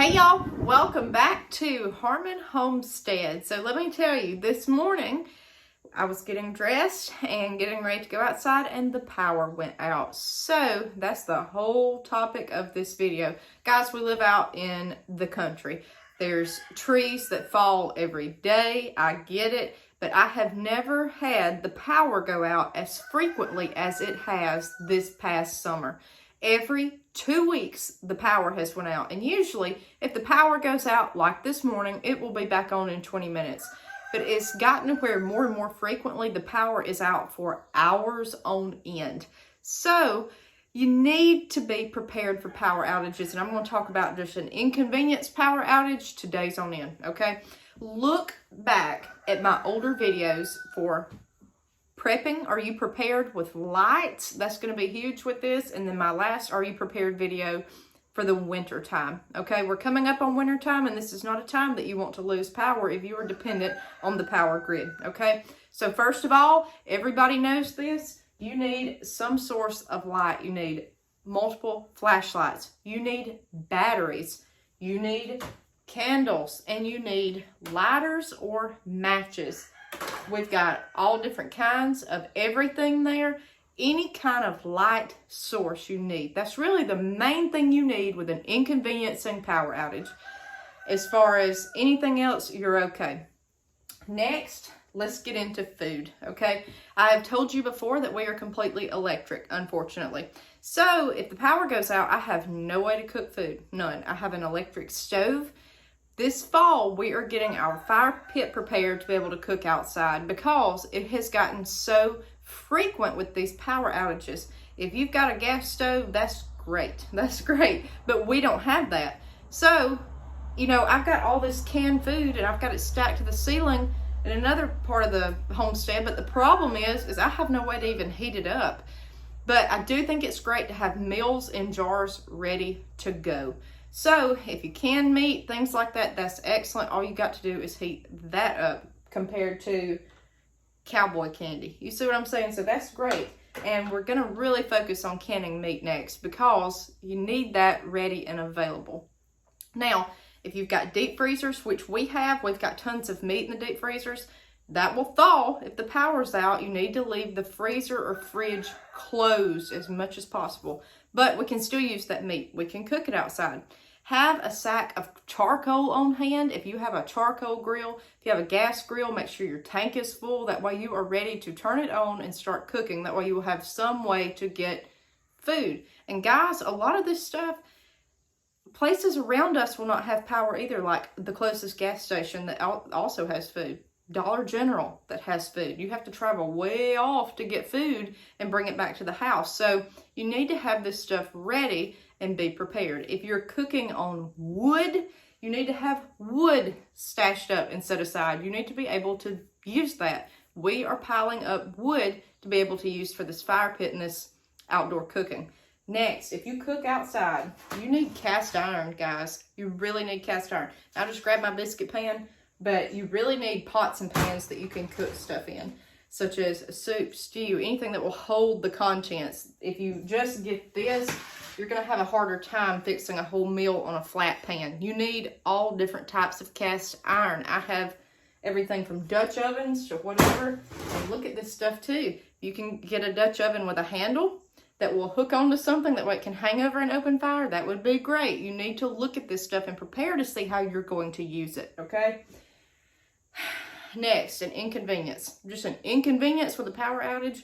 Hey y'all, welcome back to Harmon Homestead. So let me tell you, this morning I was getting dressed and getting ready to go outside and the power went out. So that's the whole topic of this video. Guys, we live out in the country. There's trees that fall every day. I get it, but I have never had the power go out as frequently as it has this past summer. Every 2 weeks, the power has went out. And usually, if the power goes out like this morning, it will be back on in 20 minutes. But it's gotten to where more and more frequently, the power is out for hours on end. So, you need to be prepared for power outages. And I'm going to talk about just an inconvenience power outage to days on end, okay? Look back at my older videos for prepping. Are you prepared with lights? That's going to be huge with this. And then my last Are You Prepared video for the winter time. Okay, we're coming up on winter time, and this is not a time that you want to lose power if you are dependent on the power grid. Okay, so first of all, everybody knows this. You need some source of light. You need multiple flashlights. You need batteries. You need candles, and you need lighters or matches. We've got all different kinds of everything there. Any kind of light source you need. That's really the main thing you need with an inconveniencing power outage. As far as anything else, you're okay. Next, let's get into food, okay? I have told you before that we are completely electric, unfortunately. So if the power goes out, I have no way to cook food, none. I have an electric stove. This fall, we are getting our fire pit prepared to be able to cook outside because it has gotten so frequent with these power outages. If you've got a gas stove, that's great. That's great. But we don't have that. So, you know, I've got all this canned food and I've got it stacked to the ceiling in another part of the homestead. But the problem is I have no way to even heat it up. But I do think it's great to have meals in jars ready to go. So if you can meat, things like that, that's excellent. All you got to do is heat that up compared to cowboy candy. You see what I'm saying? So that's great. And we're going to really focus on canning meat next because you need that ready and available. Now, if you've got deep freezers, which we've got tons of meat in the deep freezers, that will thaw. If the power's out, you need to leave the freezer or fridge closed as much as possible. But we can still use that meat. We can cook it outside. Have a sack of charcoal on hand. If you have a charcoal grill, if you have a gas grill, make sure your tank is full. That way you are ready to turn it on and start cooking. That way you will have some way to get food. And guys, a lot of this stuff, places around us will not have power either, like the closest gas station that also has food. Dollar General that has food. You have to travel way off to get food and bring it back to the house. So you need to have this stuff ready and be prepared. If you're cooking on wood, you need to have wood stashed up and set aside. You need to be able to use that. We are piling up wood to be able to use for this fire pit and this outdoor cooking. Next, if you cook outside, you need cast iron, guys. You really need cast iron. I just grabbed my biscuit pan, but you really need pots and pans that you can cook stuff in, such as soup, stew, anything that will hold the contents. If you just get this, you're going to have a harder time fixing a whole meal on a flat pan. You need all different types of cast iron. I have everything from Dutch ovens to whatever. And look at this stuff too. You can get a Dutch oven with a handle that will hook onto something that way it can hang over an open fire. That would be great. You need to look at this stuff and prepare to see how you're going to use it, okay? Next, an inconvenience. Just an inconvenience with a power outage.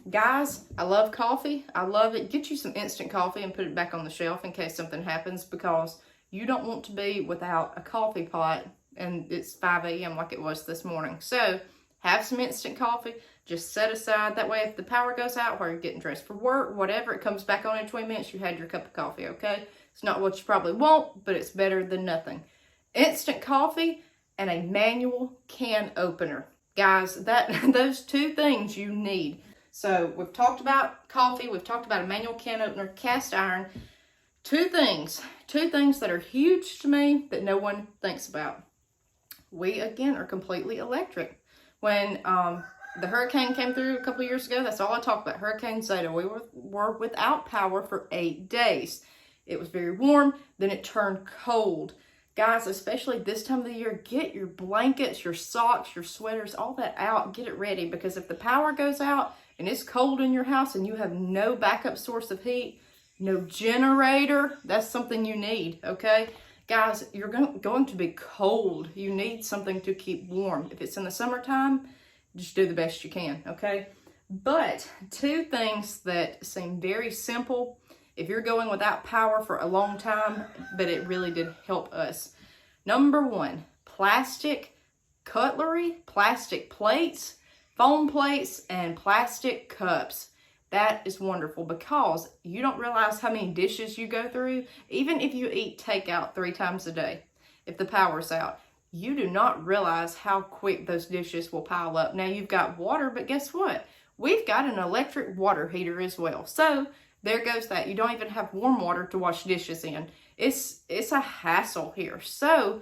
Guys, I love coffee. I love it. Get you some instant coffee and put it back on the shelf in case something happens because you don't want to be without a coffee pot and it's 5 a.m. like it was this morning. So have some instant coffee. Just set aside. That way if the power goes out while you're getting dressed for work, whatever, it comes back on in 20 minutes, you had your cup of coffee, okay? It's not what you probably want, but it's better than nothing. Instant coffee and a manual can opener. Guys, those two things you need. So we've talked about coffee, we've talked about a manual can opener, cast iron. Two things that are huge to me that no one thinks about. We, again, are completely electric. When the hurricane came through a couple of years ago, that's all I talked about, Hurricane Zeta. We were without power for 8 days. It was very warm, then it turned cold. Guys, especially this time of the year, get your blankets, your socks, your sweaters, all that out. Get it ready, because if the power goes out and it's cold in your house and you have no backup source of heat, no generator, that's something you need, okay? Guys, you're going to be cold. You need something to keep warm. If it's in the summertime, just do the best you can, okay? But two things that seem very simple if you're going without power for a long time, but it really did help us. Number one, plastic cutlery, plastic plates, foam plates, and plastic cups. That is wonderful, because you don't realize how many dishes you go through, even if you eat takeout 3 times a day. If the power's out, you do not realize how quick those dishes will pile up. Now you've got water, but guess what? We've got an electric water heater as well. So there goes that. You don't even have warm water to wash dishes in. It's a hassle here. So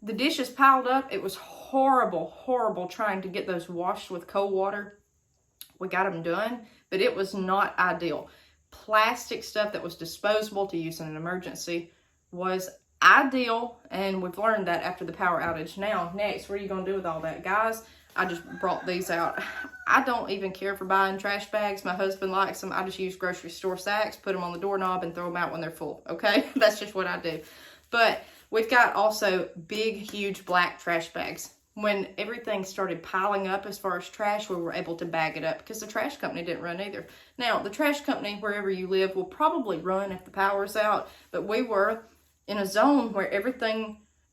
the dishes piled up. It was horrible, horrible trying to get those washed with cold water. We got them done, but it was not ideal. Plastic stuff that was disposable to use in an emergency was ideal, and we've learned that after the power outage. Now, next, what are you going to do with all that? Guys, I just brought these out. I don't even care for buying trash bags. My husband likes them. I just use grocery store sacks, put them on the doorknob, and throw them out when they're full, okay? That's just what I do. But we've got also big, huge black trash bags. When everything started piling up as far as trash, we were able to bag it up, because the trash company didn't run either. Now, the trash company, wherever you live, will probably run if the power's out, but we were in a zone where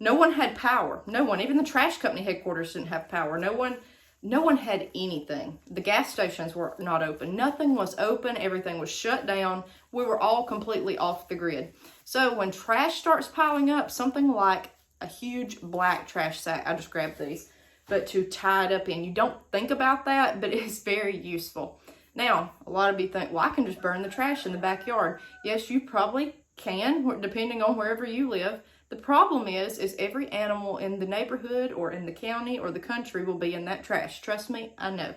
no one had power. No one, even the trash company headquarters didn't have power. No one had anything. The gas stations were not open. Nothing was open. Everything was shut down. We were all completely off the grid. So when trash starts piling up, something like a huge black trash sack, I just grabbed these, but to tie it up in. You don't think about that, but it's very useful. Now, a lot of you think, well, I can just burn the trash in the backyard. Yes, you probably can, depending on wherever you live. The problem is every animal in the neighborhood or in the county or the country will be in that trash. Trust me, I know.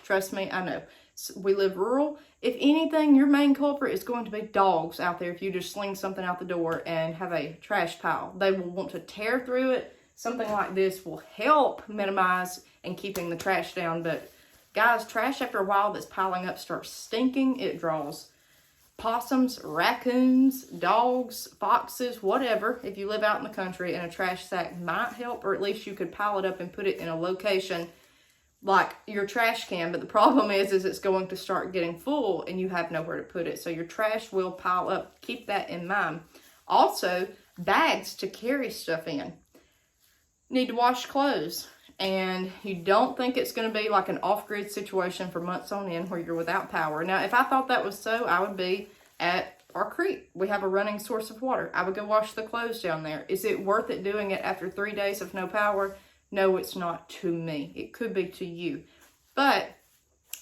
Trust me, I know. So we live rural. If anything, your main culprit is going to be dogs out there. If you just sling something out the door and have a trash pile, they will want to tear through it. Something like this will help minimize and keeping the trash down. But guys, trash after a while that's piling up starts stinking. It draws possums, raccoons, dogs, foxes, whatever. If you live out in the country, and a trash sack might help, or at least you could pile it up and put it in a location like your trash can. But the problem is it's going to start getting full and you have nowhere to put it. So your trash will pile up. Keep that in mind. Also, bags to carry stuff in. Need to wash clothes. And you don't think it's going to be like an off-grid situation for months on end where you're without power. Now, if I thought that was so, I would be at our creek. We have a running source of water. I would go wash the clothes down there. Is it worth it doing it after 3 days of no power? No, it's not to me. It could be to you. But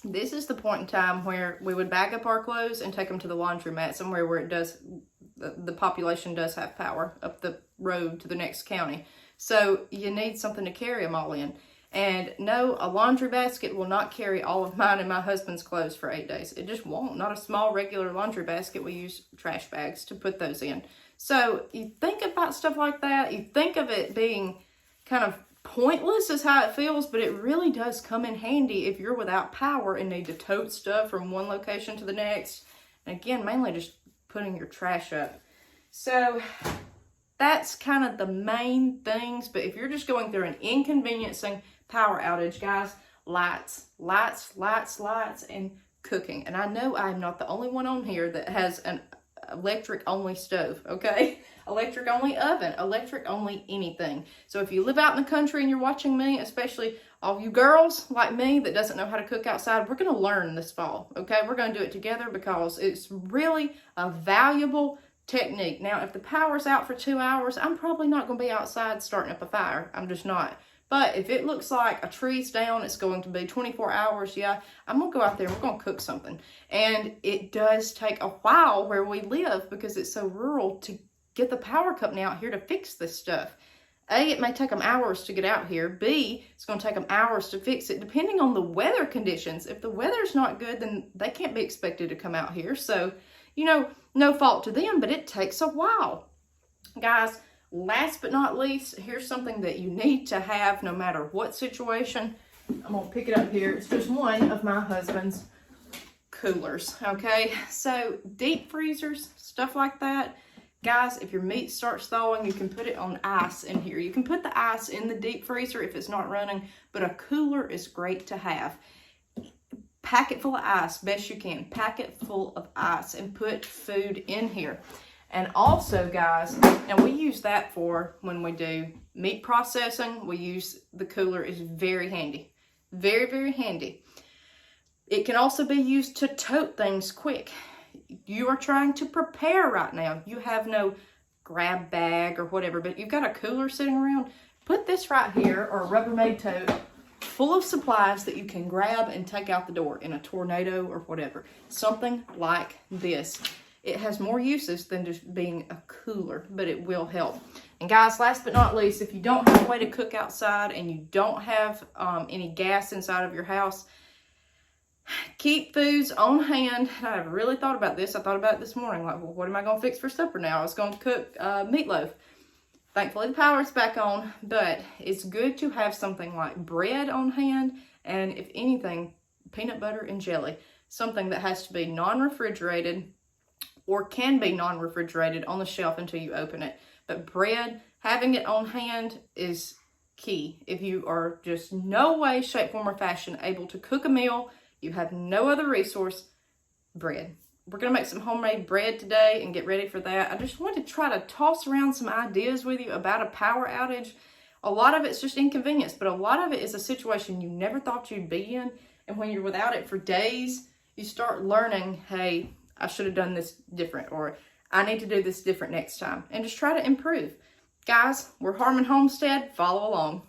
this is the point in time where we would bag up our clothes and take them to the laundromat, somewhere where the population does have power, up the road to the next county. So you need something to carry them all in. And no, a laundry basket will not carry all of mine and my husband's clothes for 8 days. It just won't. Not a small regular laundry basket. We use trash bags to put those in. So you think about stuff like that. You think of it being kind of pointless is how it feels, but it really does come in handy if you're without power and need to tote stuff from one location to the next. And again, mainly just putting your trash up. So that's kind of the main things. But if you're just going through an inconveniencing power outage, guys, lights, and cooking. And I know I'm not the only one on here that has an electric only stove, okay? Electric only oven, electric only anything. So if you live out in the country and you're watching me, especially all you girls like me that doesn't know how to cook outside, we're going to learn this fall, okay? We're going to do it together because it's really a valuable technique. Now, if the power's out for 2 hours, I'm probably not going to be outside starting up a fire. I'm just not. But if it looks like a tree's down, it's going to be 24 hours, yeah, I'm going to go out there and we're going to cook something. And it does take a while where we live because it's so rural to get the power company out here to fix this stuff. A, it may take them hours to get out here. B, it's going to take them hours to fix it, depending on the weather conditions. If the weather's not good, then they can't be expected to come out here. So you know, no fault to them, but it takes a while. Guys, last but not least, here's something that you need to have no matter what situation. I'm going to pick it up here. It's just one of my husband's coolers, okay? So deep freezers, stuff like that. Guys, if your meat starts thawing, you can put it on ice in here. You can put the ice in the deep freezer if it's not running, but a cooler is great to have. Pack it full of ice, best you can. Pack it full of ice and put food in here. And also, guys, and we use that for when we do meat processing. We use the cooler. It's very handy. Very, very handy. It can also be used to tote things quick. You are trying to prepare right now. You have no grab bag or whatever, but you've got a cooler sitting around. Put this right here, or a Rubbermaid tote, full of supplies that you can grab and take out the door in a tornado or whatever. Something like this. It has more uses than just being a cooler, but it will help. And guys, last but not least, if you don't have a way to cook outside and you don't have any gas inside of your house, keep foods on hand. And I've really thought about this. I thought about it this morning. Like, well, what am I going to fix for supper now? I was going to cook meatloaf. Thankfully, the power's back on, but it's good to have something like bread on hand, and if anything, peanut butter and jelly. Something that has to be non-refrigerated or can be non-refrigerated on the shelf until you open it. But bread, having it on hand is key. If you are just no way, shape, form, or fashion able to cook a meal, you have no other resource, bread. We're going to make some homemade bread today and get ready for that. I just wanted to try to toss around some ideas with you about a power outage. A lot of it's just inconvenience, but a lot of it is a situation you never thought you'd be in. And when you're without it for days, you start learning, hey, I should have done this different, or I need to do this different next time, and just try to improve. Guys, we're Harmon Homestead. Follow along.